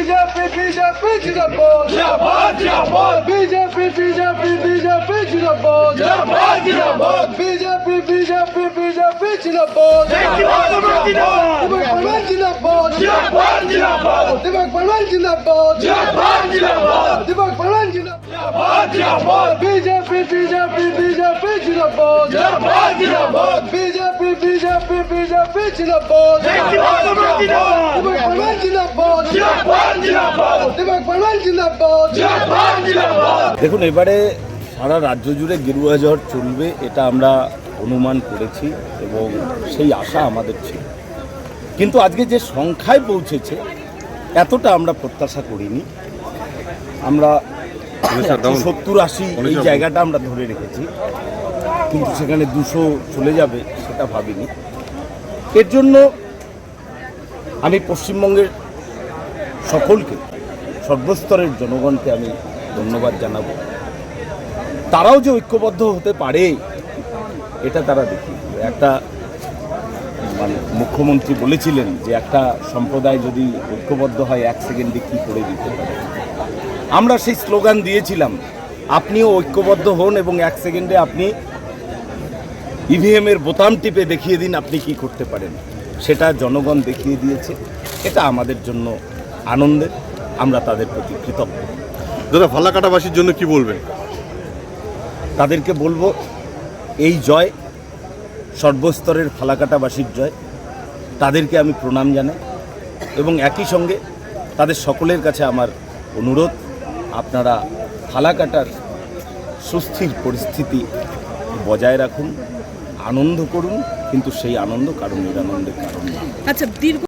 BJP BJP जिंदाबाद जिंदाबाद जिंदाबाद बीजेपी बीजेपी बीजेपी जिंदाबाद जिंदाबाद जिंदाबाद बीजेपी बीजेपी बीजेपी जिंदाबाद जिंदाबाद जिंदाबाद जिंदाबाद जिंदाबाद दिमाग परवान जिंदाबाद जिंदाबाद जिंदाबाद दिमाग परवान जिंदाबाद जिंदाबाद बीजेपी बीजेपी बीजेपी जिंदाबाद जिंदाबाद जिंदाबाद बीजेपी बीजेपी बीजेपी जिंदाबाद जिंदाबाद दिमाग परवान जिंदाबाद जिंदाबाद जिंदाबाद दिमाग परवान जिंदाबाद जिंदाबाद जिंदाबाद। দেখুন, এবারে সারা রাজ্য জুড়ে গেরুয়া ঝড় চলবে এটা আমরা অনুমান করেছি এবং সেই আশা আমাদের ছিল, কিন্তু আজকে যে সংখ্যায় পৌঁছেছে এতটা আমরা প্রত্যাশা করিনি। আমরা 70-80 এই জায়গাটা আমরা ধরে রেখেছি, কিন্তু সেখানে 200 চলে যাবে সেটা ভাবিনি। এর জন্য আমি পশ্চিমবঙ্গের সকলকে, সর্বস্তরের জনগণকে আমি ধন্যবাদ জানাবো। তারাও যে ঐক্যবদ্ধ হতে পারে এটা তারা দেখি। একটা মুখ্যমন্ত্রী বলেছিলেন যে একটা সম্প্রদায় যদি ঐক্যবদ্ধ হয় 1 সেকেন্ডে কী করে দিতে পারে। আমরা সেই স্লোগান দিয়েছিলাম, আপনিও ঐক্যবদ্ধ হন এবং 1 সেকেন্ডে আপনি ইভিএমের বোতাম টিপে দেখিয়ে দিন আপনি কি করতে পারেন। সেটা জনগণ দেখিয়ে দিয়েছে, এটা আমাদের জন্য আনন্দের, আমরা তাদের প্রতি কৃতজ্ঞ। দাদা, ফালাকাটাবাসীর জন্য কি বলবেন? তাদেরকে বলবো এই জয় সর্বস্তরের ফালাকাটাবাসীর জয়, তাদেরকে আমি প্রণাম জানাই এবং একই সঙ্গে তাদের সকলের কাছে আমার অনুরোধ, আপনারা ফালাকাটার সুস্থির পরিস্থিতি বজায় রাখুন, আনন্দ করুন, কিন্তু সেই আনন্দ কারণ নিরানন্দের কারণ না। আচ্ছা, দীর্ঘ